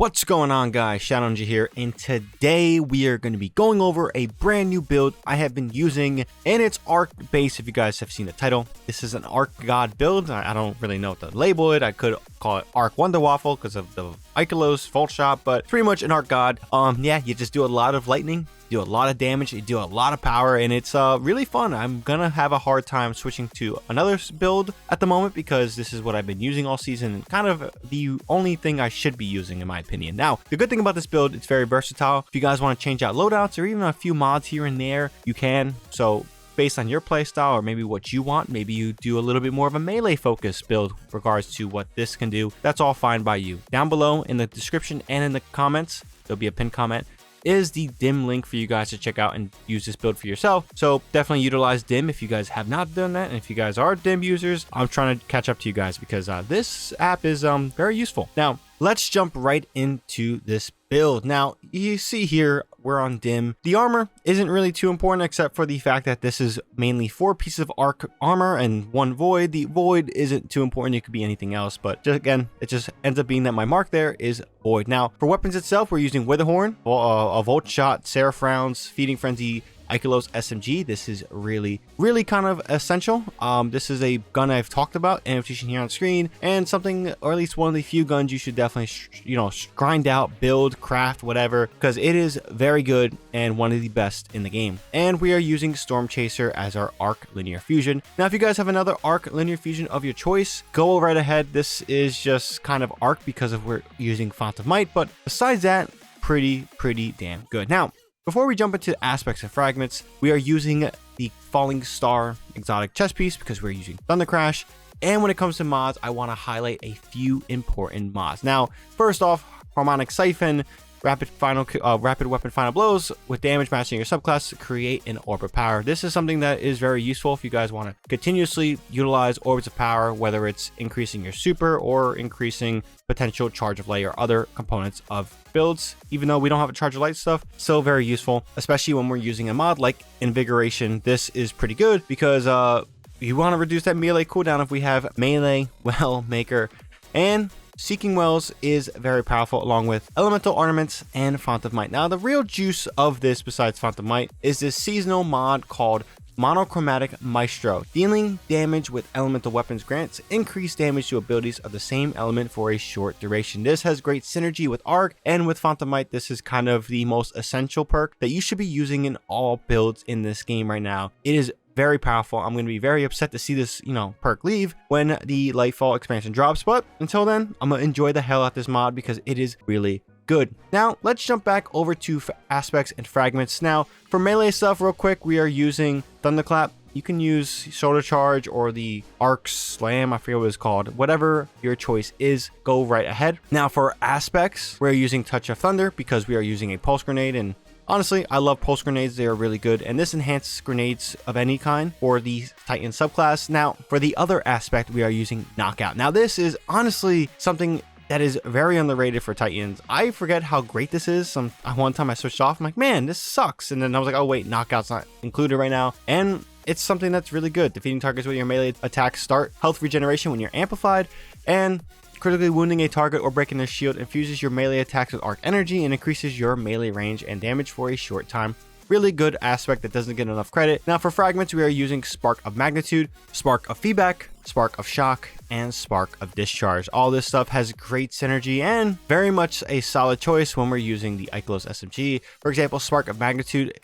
What's going on, guys? Shadow Ninja here, and today we are going to be going over a brand new build I have been using, and it's Arc based. If you guys have seen the title, this is an Arc God build. I don't really know what to label it. I could call it Arc Wonder Waffle because of the Ikelos Volt Shot, but it's pretty much an Arc God. Yeah, you just do a lot of lightning, do a lot of damage, you do a lot of power, and it's really fun. I'm gonna have a hard time switching to another build at the moment because this is what I've been using all season, and kind of the only thing I should be using in my opinion. Now, the good thing about this build, it's very versatile. If you guys want to change out loadouts or even a few mods here and there, you can. So based on your playstyle or maybe what you want, maybe you do a little bit more of a melee focused build regards to what this can do. That's all fine by you. Down below in the description and in the comments, there'll be a pinned comment, is the dim link for you guys to check out and use this build for yourself. So definitely utilize dim if you guys have not done that, and if you guys are dim users, I'm trying to catch up to you guys because this app is very useful. Now let's jump right into this build. Now you see here we're on dim. The armor isn't really too important except for the fact that this is mainly 4 pieces of arc armor and 1 void. The void isn't too important, it could be anything else, but just, again, it just ends up being that my mark there is void. Now for weapons itself, we're using Witherhorn, a Volt Shot, Seraph rounds, Feeding Frenzy, Ikelos SMG. This is really kind of essential. This is a gun I've talked about, annotation here on screen, and something, or at least one of the few guns you should definitely grind out, build, craft, whatever, because it is very good and one of the best in the game. And we are using Storm Chaser as our Arc Linear Fusion. Now if you guys have another Arc Linear Fusion of your choice, go right ahead. This is just kind of Arc because we're using Font of Might, but besides that, pretty damn good. Now before we jump into aspects and fragments, we are using the Falling Star exotic chest piece because we're using Thunder Crash. And when it comes to mods, I want to highlight a few important mods. Now, first off, Harmonic Siphon, rapid weapon final blows with damage matching your subclass to create an orb of power. This is something that is very useful if you guys want to continuously utilize orbs of power, whether it's increasing your super or increasing potential charge of light or other components of builds. Even though we don't have a charge of light stuff, still very useful, especially when we're using a mod like Invigoration. This is pretty good because you want to reduce that melee cooldown if we have melee, well maker, and Seeking Wells is very powerful along with Elemental Ornaments and Font of Might. Now the real juice of this besides Font of Might is this seasonal mod called Monochromatic Maestro. Dealing damage with elemental weapons grants increased damage to abilities of the same element for a short duration. This has great synergy with Arc, and with Font of Might, this is kind of the most essential perk that you should be using in all builds in this game right now. It is very powerful. I'm going to be very upset to see this, perk leave when the Lightfall expansion drops. But until then, I'm going to enjoy the hell out of this mod because it is really good. Now, let's jump back over to aspects and fragments. Now, for melee stuff, real quick, we are using Thunderclap. You can use Shoulder Charge or the Arc Slam, I forget what it's called. Whatever your choice is, go right ahead. Now, for aspects, we're using Touch of Thunder because we are using a Pulse Grenade, and honestly, I love pulse grenades. They are really good, and this enhances grenades of any kind for the Titan subclass. Now, for the other aspect, we are using Knockout. Now, this is honestly something that is very underrated for Titans. I forget how great this is. One time I switched off, I'm like, man, this sucks. And then I was like, oh wait, Knockout's not included right now. And it's something that's really good. Defeating targets with your melee attacks start health regeneration when you're amplified, and critically wounding a target or breaking their shield infuses your melee attacks with arc energy and increases your melee range and damage for a short time. Really good aspect that doesn't get enough credit. Now for fragments, we are using Spark of Magnitude, Spark of Feedback, Spark of Shock, and Spark of Discharge. All this stuff has great synergy and very much a solid choice when we're using the Ikelos SMG. For example, Spark of Magnitude,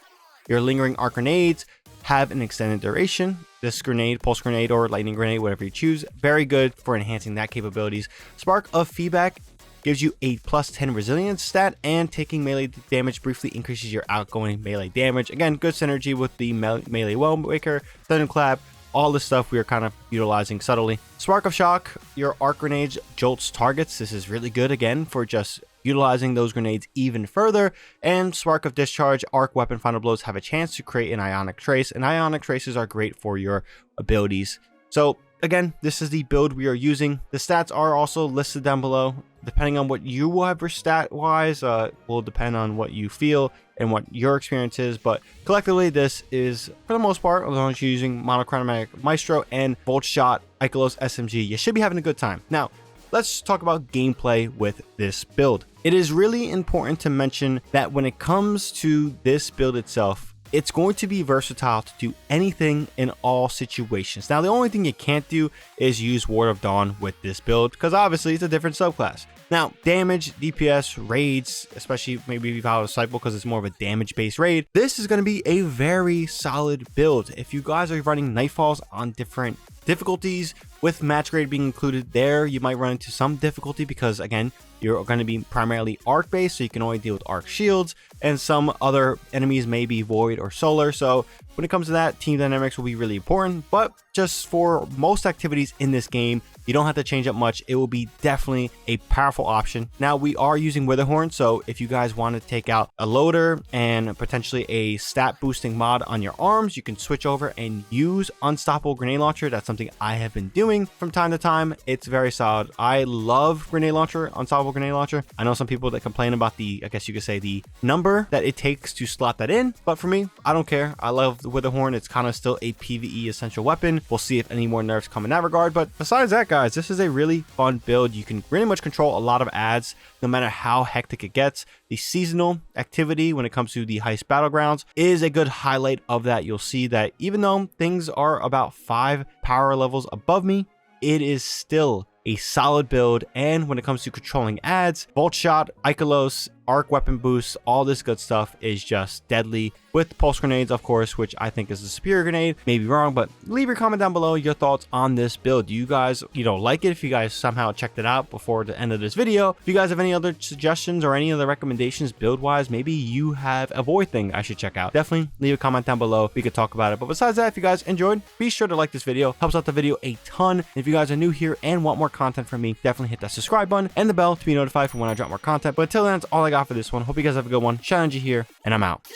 your lingering arc grenades have an extended duration. This grenade, pulse grenade, or lightning grenade, whatever you choose, very good for enhancing that capabilities. Spark of Feedback gives you a +10 resilience stat, and taking melee damage briefly increases your outgoing melee damage. Again, good synergy with the melee Wellmaker, Thunderclap, all this stuff we are kind of utilizing subtly. Spark of Shock, your arc grenade jolts targets. This is really good again for just utilizing those grenades even further. And Spark of Discharge, arc weapon final blows have a chance to create an ionic trace, and ionic traces are great for your abilities. So again, this is the build we are using. The stats are also listed down below. Depending on what you will have for stat wise, will depend on what you feel and what your experience is, but collectively this is, for the most part, as long as you're using Monochromatic Maestro and Volt Shot Ikelos SMG, you should be having a good time. Now let's talk about gameplay with this build. It is really important to mention that when it comes to this build itself, it's going to be versatile to do anything in all situations. Now, the only thing you can't do is use Ward of Dawn with this build, because obviously it's a different subclass. Now, damage, DPS, raids, especially maybe if you follow Disciple because it's more of a damage-based raid, this is going to be a very solid build. If you guys are running Nightfalls on different difficulties, with match grade being included there, you might run into some difficulty because, again, you're going to be primarily arc based, so you can only deal with arc shields, and some other enemies may be void or solar. So when it comes to that, team dynamics will be really important, but just for most activities in this game, you don't have to change up much. It will be definitely a powerful option. Now, we are using Witherhorn, so if you guys want to take out a loader and potentially a stat boosting mod on your arms, you can switch over and use Unstoppable Grenade Launcher. That's something I have been doing from time to time. It's very solid. I love Grenade Launcher, Unstoppable Grenade Launcher. I know some people that complain about the, I guess you could say, the number that it takes to slot that in, but for me, I don't care. I love the Witherhorn. It's kind of still a PvE essential weapon. We'll see if any more nerfs come in that regard, but besides that, guys, this is a really fun build. You can pretty much control a lot of ads no matter how hectic it gets. The seasonal activity when it comes to the heist battlegrounds is a good highlight of that. You'll see that even though things are about 5 power levels above me, it is still a solid build. And when it comes to controlling ads, Bolt Shot, Ikelos, arc weapon boosts, all this good stuff is just deadly, with pulse grenades, of course, which I think is a superior grenade. Maybe wrong, but leave your comment down below your thoughts on this build. Do you guys, like it? If you guys somehow checked it out before the end of this video, if you guys have any other suggestions or any other recommendations build wise, maybe you have a void thing I should check out, definitely leave a comment down below. We could talk about it. But besides that, if you guys enjoyed, be sure to like this video. Helps out the video a ton. If you guys are new here and want more content from me, definitely hit that subscribe button and the bell to be notified for when I drop more content. But until then, that's all I got for this one. Hope you guys have a good one. Shadow here, and I'm out.